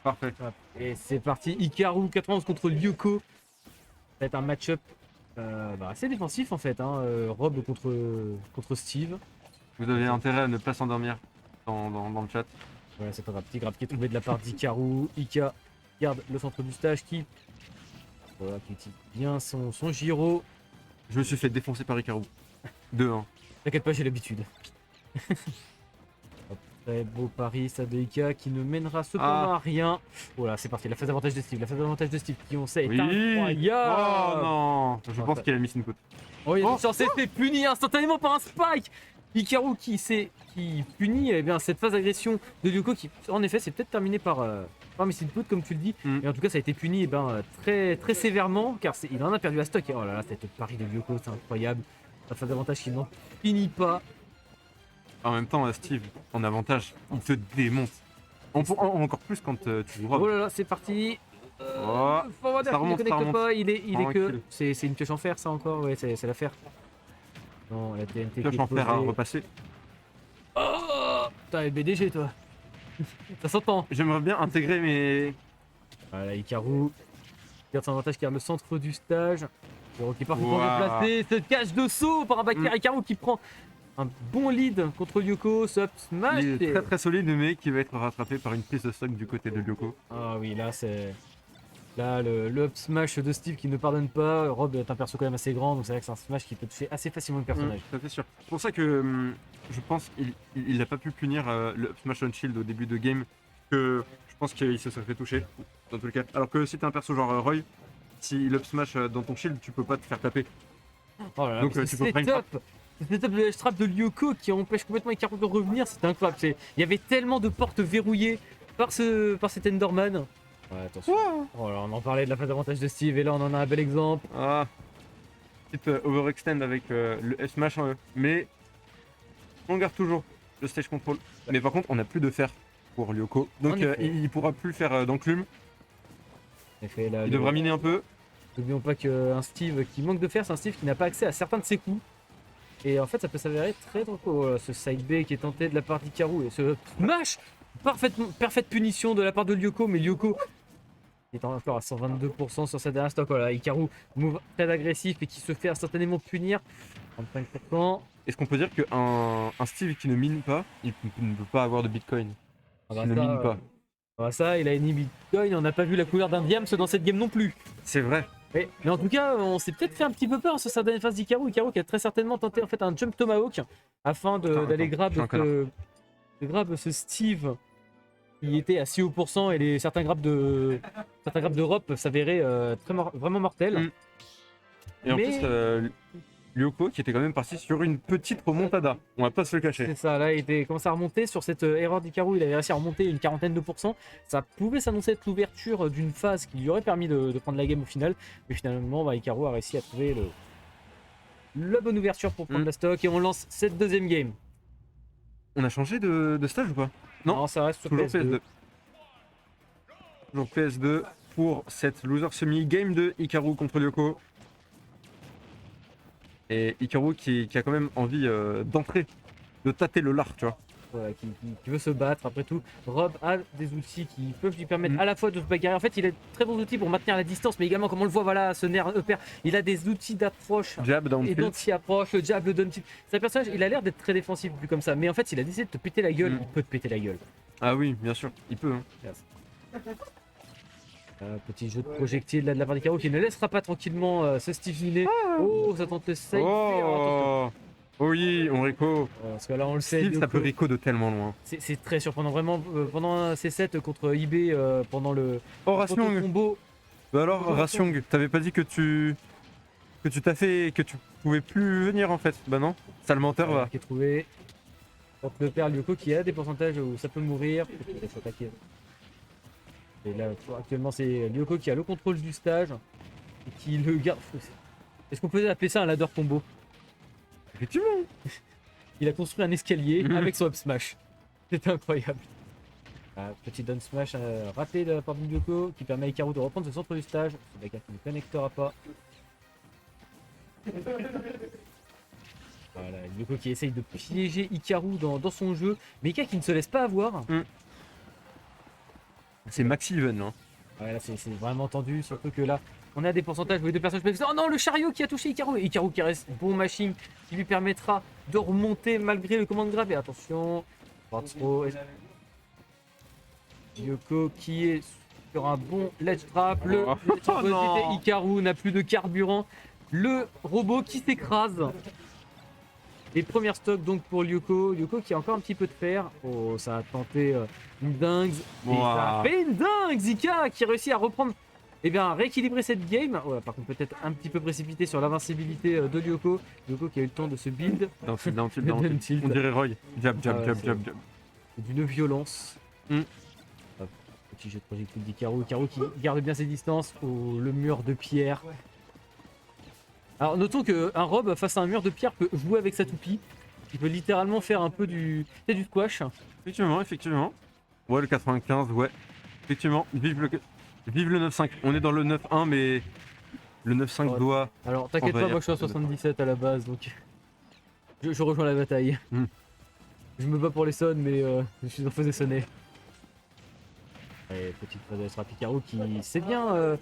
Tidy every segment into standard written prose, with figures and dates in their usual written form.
Parfait. Hop. Et c'est parti, Hikaru 91 contre Lyoko. Ça va être un match-up assez défensif en fait, hein. Rob contre Steve. Vous avez intérêt à ne pas s'endormir dans le chat. Voilà, c'est pas grave. Petit grab qui est tombé de la part d'Hikaru. Ika garde le centre du stage qui utilise bien son gyro. Je me suis fait défoncer par Hikaru. 2-1. T'inquiète pas, j'ai l'habitude. Hop, très beau pari, ça de Ika qui ne mènera cependant à rien. Voilà, c'est parti. La phase d'avantage de Steve. La phase d'avantage de Steve qui, on sait, est Oui. incroyable. Oh non. Je pense qu'il a mis une côte. Oh, il a s'est fait punir instantanément par un spike. Hikaru qui punit eh bien, cette phase d'agression de Lyoko qui, en effet, c'est peut-être terminé par Missile Put, comme tu le dis. Et en tout cas, ça a été puni eh ben, très, très sévèrement car il en a perdu la stock. Et oh là là, cette pari de Lyoko, c'est incroyable. La phase d'avantage qui n'en finit pas. En même temps, Steve, en avantage, il te démonte. Encore plus quand tu joues Rob. Oh là là, c'est parti. Oh, Forwarder ça qui ne remonte, connecte pas, il est que. Tranquille. C'est une pioche en fer, ça encore. Ouais, c'est l'affaire. Non, la TNT Pioche qui est en fer à posée. repasser. Oh, t'as le BDG, toi. Ça s'entend. J'aimerais bien intégrer mes... Voilà, Hikaru garde son avantage, qui garde le centre du stage. Hikaru qui est parfaitement Wow. déplacé, se cache de saut par un backer. Hikaru qui prend un bon lead contre Lyoko, ce up smash. Il est très très solide, mais qui va être rattrapé par une prise de stock du côté de Lyoko. Ah oui, là c'est... Là, le up smash de Steve qui ne pardonne pas. Rob est un perso quand même assez grand, donc c'est vrai que c'est un smash qui peut toucher assez facilement le personnage. Ça fait sûr. C'est pour ça que je pense qu'il n'a pas pu punir le up smash on shield au début de game, que je pense qu'il se serait fait toucher, dans tous les cas. Alors que si t'es un perso genre Roy, si l'up smash dans ton shield, tu peux pas te faire taper. Oh là là, Donc mais tu ce peux prime setup, ce setup de la trap de Lyoko qui empêche complètement Hikaru de revenir, c'était incroyable. Il y avait tellement de portes verrouillées par cet Enderman. Ouais, attention. Oh là, on en parlait de la phase d'avantage de Steve et là on en a un bel exemple. Ah, petite overextend avec le F smash en E. Mais on garde toujours le stage control. Mais par contre, on n'a plus de fer pour Lyoko. Donc il pourra plus le faire d'enclume. En effet, là, Il devra miner un peu. n'oublions pas qu'un Steve qui manque de fer, c'est un Steve qui n'a pas accès à certains de ses coups. Et en fait, ça peut s'avérer très dangereux. Voilà, ce side B qui est tenté de la part d'Hikaru et ce smash, parfaite punition de la part de Lyoko, mais Lyoko il est encore à 122% sur sa dernière stock. Voilà, Hikaru, move très agressif et qui se fait instantanément punir. 35%. Est-ce qu'on peut dire qu'un Steve qui ne mine pas, il ne peut pas avoir de bitcoin? Ah bah Il ne ça, mine pas. Ça, il a une Bitcoin, on n'a pas vu la couleur d'un diams dans cette game non plus. C'est vrai. Mais en tout cas, on s'est peut-être fait un petit peu peur sur sa dernière phase d'Hikaru. Hikaru qui a très certainement tenté en fait un jump tomahawk afin d'aller grab ce Steve qui était à si haut pourcent et certains grabs de Rob peuvent s'avérer vraiment mortels. Et en plus, Lyoko qui était quand même parti sur une petite remontada. On va pas se le cacher. C'est ça, là il était commencé à remonter sur cette erreur d'Hikaru, il avait réussi à remonter une quarantaine de pourcents. Ça pouvait s'annoncer être l'ouverture d'une phase qui lui aurait permis de prendre la game au final. Mais finalement, Hikaru a réussi à trouver la bonne ouverture pour prendre la stock et on lance cette deuxième game. On a changé de stage ou pas? Non, ça reste sur toujours PS2. Toujours PS2 pour cette loser semi game de Hikaru contre Lyoko. Et Hikaru qui a quand même envie d'entrer, de tâter le lard, tu vois. Voilà, qui veut se battre. Après tout, Rob a des outils qui peuvent lui permettre à la fois de se bagarrer. En fait, il a de très bons outils pour maintenir la distance, mais également, comme on le voit, voilà, ce nerf upper, il a des outils d'approche Jab, down et tilt. d'anti-approche, le jab, le down tilt. C'est un personnage, il a l'air d'être très défensif vu comme ça, mais en fait, s'il a décidé de te péter la gueule, il peut te péter la gueule. Ah oui, bien sûr, il peut. Hein. Petit jeu de projectile là de la part d'Hikaru qui ne laissera pas tranquillement ce Steve miner. Oh, ça tente le save. Oh, oui, on Rico. Parce que là, on le sait. Steve, ça peut Rico de tellement loin. C'est très surprenant, vraiment. Pendant ces sets contre eBay, pendant le Rasyong. combo. Bah alors, Rasyong, t'avais pas dit que tu t'as fait, que tu pouvais plus venir en fait. Bah non, sale menteur va. Qui est trouvé. Contre le père Lyoko qui a des pourcentages où ça peut mourir. Il faut attaquer. Et là, actuellement, c'est Lyoko qui a le contrôle du stage et qui le garde. Est-ce qu'on peut appeler ça un ladder combo? Effectivement. Il a construit un escalier avec son up smash. C'était incroyable. Petit down smash raté de la part de Lyoko qui permet à Hikaru de reprendre ce centre du stage. Ce backer qui ne connectera pas. Voilà, Lyoko qui essaye de piéger Hikaru dans son jeu, mais Hikaru qui ne se laisse pas avoir. C'est maxi even là. Ouais, là c'est vraiment tendu, surtout que là on a des pourcentages où les deux personnages peuvent. Oh non, le chariot qui a touché Hikaru. Hikaru qui reste bon machine, qui lui permettra de remonter malgré le commande grave. Et attention, pas trop. Yoko qui est sur un bon ledge trap. Le non. Hikaru n'a plus de carburant. Le robot qui s'écrase. Les premières stocks donc pour Lyoko. Lyoko qui a encore un petit peu de fer. Oh, ça a tenté une dingue. Et ça a fait une dingue. Zika qui réussit à reprendre. Eh bien, rééquilibrer cette game. Ouais, par contre, peut-être un petit peu précipité sur l'invincibilité de Lyoko. Lyoko qui a eu le temps de se build. Down tilt. On dirait Roy. Jab. C'est d'une violence. Hop, petit jeu de projectile d'Hikaru. Hikaru qui garde bien ses distances. Oh, le mur de pierre. Alors, notons qu'un rob face à un mur de pierre peut jouer avec sa toupie. Il peut littéralement faire un peu du squash. Effectivement. Ouais, le 95, ouais. Effectivement, vive le 9-5. On est dans le 9-1, mais le 9-5 Ouais. doit. Alors, t'inquiète pas, moi je suis à 77 à la base, donc je rejoins la bataille. Je me bats pour les sons, mais je suis en faisais sonner. Et petite phase de Strap Hikaru qui sait bien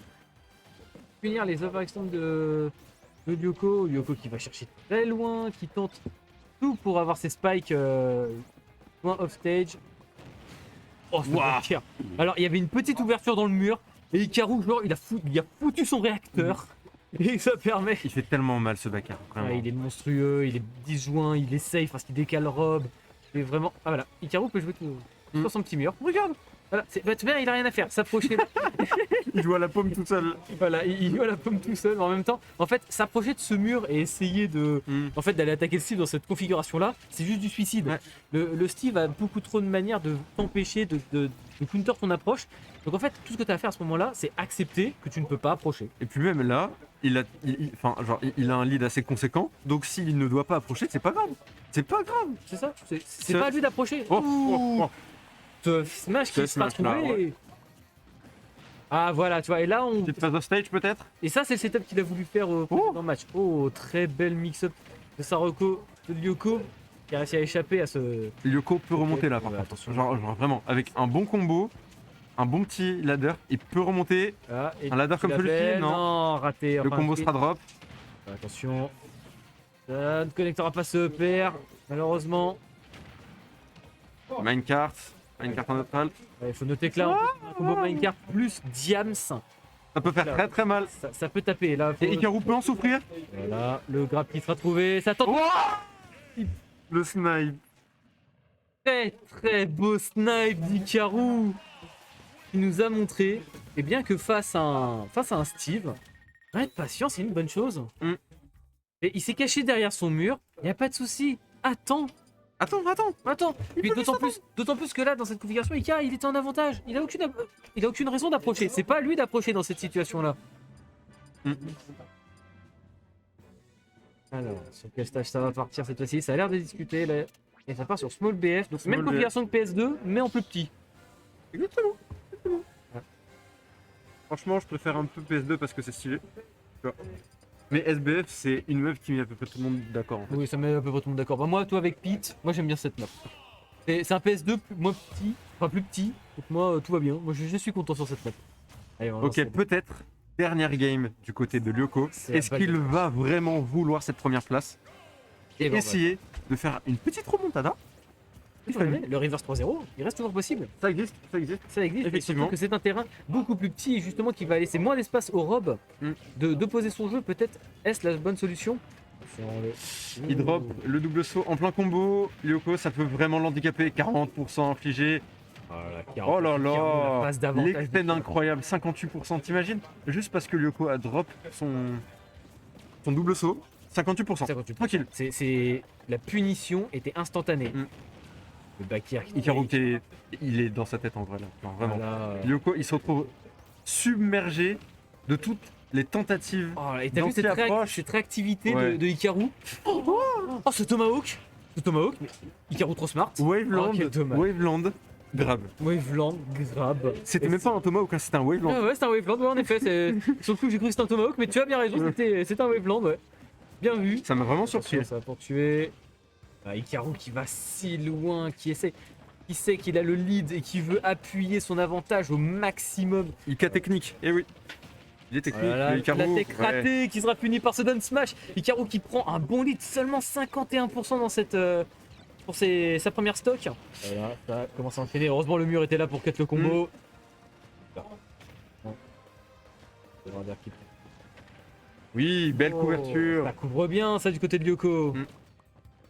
punir les overextends de Lyoko. Lyoko qui va chercher très loin, qui tente tout pour avoir ses spikes loin off stage. Oh, c'est Ouah. cher. Alors, il y avait une petite ouverture dans le mur, et Hikaru, genre, il a foutu son réacteur. Et ça permet. Il fait tellement mal ce backer, vraiment. Ouais, il est monstrueux, il est disjoint, il est safe parce qu'il décale robe. Et vraiment. Ah voilà, Hikaru peut jouer tout sur son petit mur. Regarde. Voilà, Batman, il a rien à faire, s'approcher. Il joue à la paume tout seul. Voilà, il joue à la pomme tout seul, mais en même temps, en fait, s'approcher de ce mur et essayer de, en fait, d'aller attaquer le Steve dans cette configuration-là, c'est juste du suicide. Ouais. Le Steve a beaucoup trop de manières de t'empêcher de counter ton approche. Donc en fait, tout ce que tu as à faire à ce moment-là, c'est accepter que tu ne peux pas approcher. Et puis même là, il a un lead assez conséquent, donc s'il ne doit pas approcher, c'est pas grave. C'est pas grave. C'est ça. C'est pas à lui d'approcher. Oh. Smash qui Ce sera smash là, trouvé. ouais. Ah voilà, tu vois, et là on. Petite phase off stage peut-être. Et ça, c'est le setup qu'il a voulu faire au précédent match. Oh, très belle mix-up de Saroko, de Lyoko, qui a réussi à échapper à ce. Lyoko peut remonter là par Ouais, contre. attention. Genre vraiment, avec un bon combo, un bon petit ladder, il peut remonter. Ah, et Un ladder tu comme celui-ci, l'appelles. non. Non, raté. Le enfin, combo et- sera drop. Attention. Ça ne connectera pas ce pair, malheureusement. Minecart en neutral. Il faut noter que là, un combo Minecraft plus Diams, Ça peut faire très très mal. ça peut taper. Là, faut- Et Hikaru peut en souffrir. Voilà, le grab qui sera trouvé. Ça tente. Le snipe. Très très beau snipe d'Hikaru qui nous a montré bien que face à un Steve, être patient c'est une bonne chose. Et il s'est caché derrière son mur, il n'y a pas de souci. Attends. Puis d'autant plus que là dans cette configuration Ika il était en avantage. Il a aucune raison d'approcher. C'est pas à lui d'approcher dans cette situation là. Alors, sur quel stage ça va partir cette fois-ci? Ça a l'air de discuter là. Et ça part sur Small BF, donc Small même configuration que PS2, mais en plus petit. Exactement. Franchement, je préfère un peu PS2 parce que c'est stylé. Tu vois. Mais SBF, c'est une web qui met à peu près tout le monde d'accord. En fait. Oui, ça met à peu près tout le monde d'accord. Bah, moi, toi avec Pete, moi j'aime bien cette map. C'est un PS2 moins petit, enfin plus petit, donc moi tout va bien. Moi je suis content sur cette map. Allez, on va Ok, lancer. peut-être dernière game du côté de Lyoko. C'est la Est-ce balle qu'il de- va vraiment vouloir cette première place et bon, essayer de faire une petite remontada? Le Reverse 3-0, il reste toujours possible. Ça existe. Ça existe. Effectivement. Effectivement. Que c'est un terrain beaucoup plus petit et justement qui va laisser moins d'espace au Rob de poser son jeu. Peut-être est-ce la bonne solution? Il drop le double saut en plein combo. Lyoko, ça peut vraiment l'handicaper. 40% infligé. Oh là là, l'extend incroyable, 58%, t'imagines? Juste parce que Lyoko a drop son double saut, 58%. Tranquille. La punition était instantanée. Le back air qui Hikaru, il est dans sa tête en vrai là. Non, vraiment. Voilà. Lyoko, il se retrouve submergé de toutes les tentatives. Oh, et t'as vu cette d'anti-approche. réactivité Ouais. de Hikaru? Oh, ce Tomahawk! Mais Hikaru trop smart. Waveland, Oh, quel dommage. Waveland, grab. Waveland, grab. C'était même pas un Tomahawk, hein, c'était un Waveland. Ah ouais, c'est un Waveland, ouais, en effet. Sur le coup, j'ai cru que c'était un Tomahawk, mais tu as bien raison, c'était un Waveland, ouais. Bien vu. Ça m'a vraiment surpris. Attention, ça va pour tuer. Hikaru qui va si loin, qui essaie qui sait qu'il a le lead et qui veut appuyer son avantage au maximum. Ika technique, eh oui. Il est technique, Voilà, le Hikaru, la tech ouais. ratée qui sera punie par ce down smash. Hikaru qui prend un bon lead, seulement 51% dans cette, pour sa première stock. Voilà, ça commence à enchaîner. Heureusement, le mur était là pour cut le combo. Oui, belle couverture. Ça couvre bien ça du côté de Lyoko.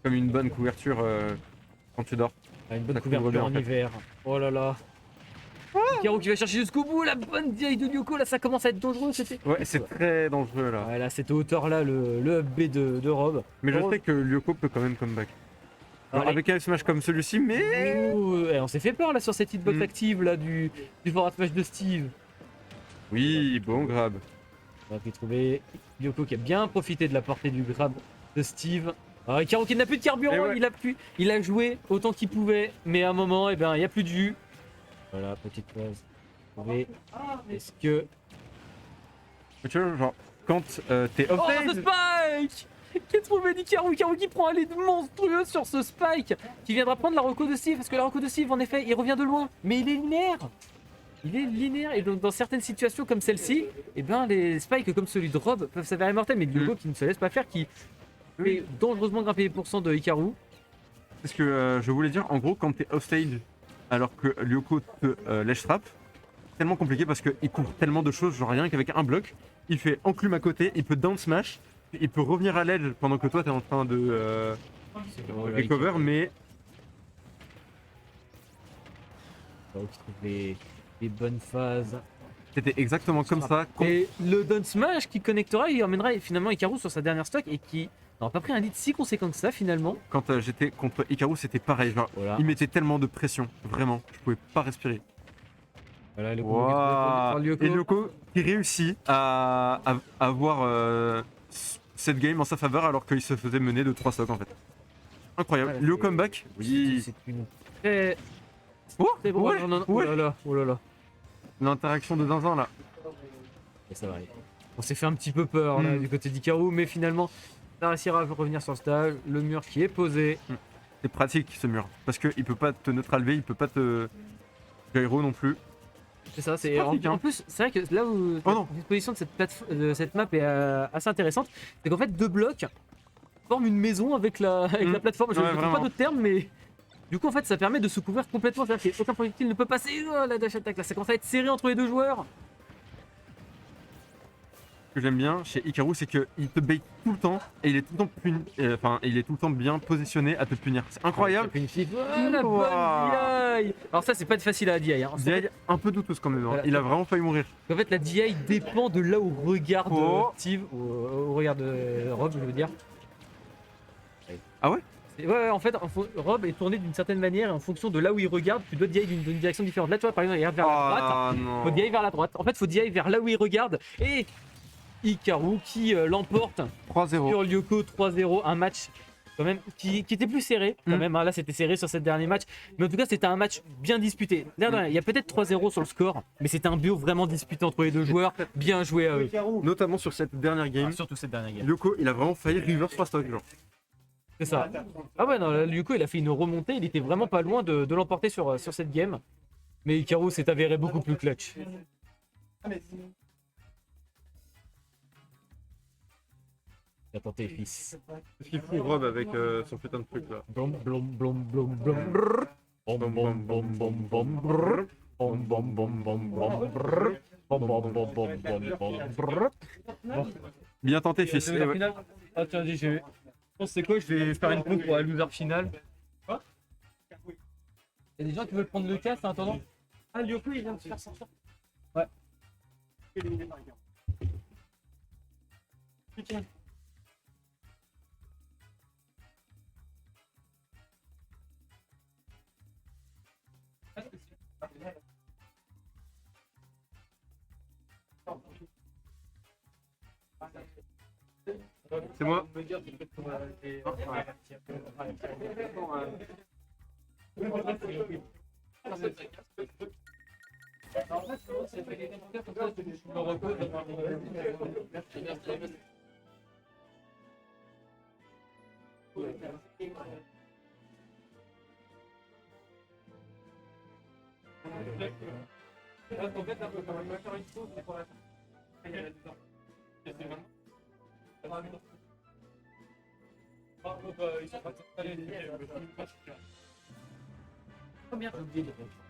Comme une bonne couverture quand tu dors. Ah, une bonne Ça couvre couverture bien, en en fait. hiver. Oh là là. Hikaru qui va chercher jusqu'au bout, la bonne vieille de Lyoko, là ça commence à être dangereux, c'était. Ouais, c'est très dangereux là. Ouais, là cette hauteur là, le up B de Rob. Mais je Oh. sais que Lyoko peut quand même comeback. Alors, Ouais. avec un smash comme celui-ci, mais. Ouh, on s'est fait peur là sur cette hitbox active là du forward smash de Steve. Oui, bon grab. On va puis trouver Lyoko qui a bien profité de la portée du grab de Steve. Alors Hikaru qui n'a plus de carburant, Et ouais. il a joué autant qu'il pouvait, mais à un moment, eh ben, il n'y a plus de jus. Voilà, petite pause. Trouver. Est-ce que. Tu vois, genre, quand t'es Oh, offside. ce spike qui est trouvé d'Hikaru, Hikaru qui prend un lead monstrueux sur ce spike, qui viendra prendre la reco de Steve, parce que la reco de Steve, en effet, il revient de loin, mais il est linéaire. Il est linéaire, et donc dans certaines situations comme celle-ci, eh ben, les spikes comme celui de Rob peuvent s'avérer mortels, mais Lyoko qui ne se laisse pas faire, qui fait dangereusement grimper les pourcents de Hikaru. C'est ce que je voulais dire. En gros, quand t'es offstage alors que Lyoko te lèche frappe, c'est tellement compliqué parce qu'il couvre tellement de choses, genre rien qu'avec un bloc, il fait enclume à côté, il peut down smash, il peut revenir à l'edge pendant que toi t'es en train de recover, mais Hikaru qui trouve les bonnes phases. c'était exactement comme ça. Et le down smash qui connectera, il emmènera finalement Hikaru sur sa dernière stock et qui n'aura pas pris un lead si conséquent que ça finalement. Quand j'étais contre Hikaru, c'était pareil. Genre, Voilà. il mettait tellement de pression, vraiment, je pouvais pas respirer. Voilà le Wow. par Lyoko. Et Lyoko qui réussit à avoir cette game en sa faveur alors qu'il se faisait mener de 3 stocks en fait. Incroyable. Ouais, Lyo c'est- comeback. Oui. C'est une très. Oh, très bon. ouais, Non, non, non. ouais. Oh là là, oh là là. L'interaction de Zinzin là. Et ça va aller. On s'est fait un petit peu peur là, du côté d'Hikaru, mais finalement, ça réussira à revenir sur le stage. Le mur qui est posé. C'est pratique ce mur. Parce qu'il peut pas te neutraliser, il peut pas te gyro non plus. C'est ça, c'est pratique, en hein. plus, c'est vrai que là où Oh non. la disposition de cette map est assez intéressante, c'est qu'en fait deux blocs forment une maison avec la plateforme. Je Ouais, ne trouve vraiment. pas d'autres termes, mais du coup en fait ça permet de se couvrir complètement, c'est-à-dire qu'aucun projectile ne peut passer. Oh, la dash attack là, ça commence à être serré entre les deux joueurs. Ce que j'aime bien chez Hikaru, c'est qu'il te bait tout le temps et il est tout le temps il est tout le temps bien positionné à te punir. C'est incroyable. Une flip. Oh, la bonne Wow. DI. Alors ça c'est pas facile à DI. Hein. DI un peu douteuse quand même. Hein. Voilà. Il a vraiment failli mourir. En fait la DI dépend de là où regarde Oh. Steve, ou où regarde Rob je veux dire. Ah ouais. Ouais, en fait, Rob est tourné d'une certaine manière et en fonction de là où il regarde, tu dois DI d'une direction différente. Là, tu vois, par exemple, il regarde vers la droite. Ah non. Faut DI vers la droite. En fait, faut DI vers là où il regarde. Et Hikaru qui l'emporte 3-0. sur Lyoko 3-0. Un match quand même qui était plus serré. Quand même, hein. Là, c'était serré sur cette dernier match. Mais en tout cas, c'était un match bien disputé. L'air de rien, il y a peut-être 3-0 sur le score, mais c'était un bio vraiment disputé entre les deux joueurs. Bien joué à eux. Notamment sur cette dernière game. Surtout cette dernière game. Lyoko, il a vraiment failli reverse 3 stocks genre. C'est ça. Ah ouais, non, là, Lyoko, il a fait une remontée. Il était vraiment pas loin de l'emporter sur cette game. Mais Hikaru s'est avéré beaucoup plus clutch. T'as tenté, fils. Qu'est-ce qu'il fout Rob avec son putain de truc là? Blom, blom, blom, blom, blom, brrr. Bom, bom, bom, bom, bom, brrr. Bom, bom, bom, bom, bom, brrr. Bom, bom, bom, bom, bom, bom, brrr. Bon. Bien tenté, fils. La finale. Ah tiens, dis, je pense c'est quoi? Je vais faire une pompe pour la loser finale. Quoi? Y'a des gens qui veulent prendre le casque en attendant? Ah, Lyoko, il vient de se faire sortir. Ouais. C'est moi. En fait, un peu comme un faire une chose, c'est pour la. Il y a la dedans. Et c'est maintenant. Ils sont pas allés. Combien de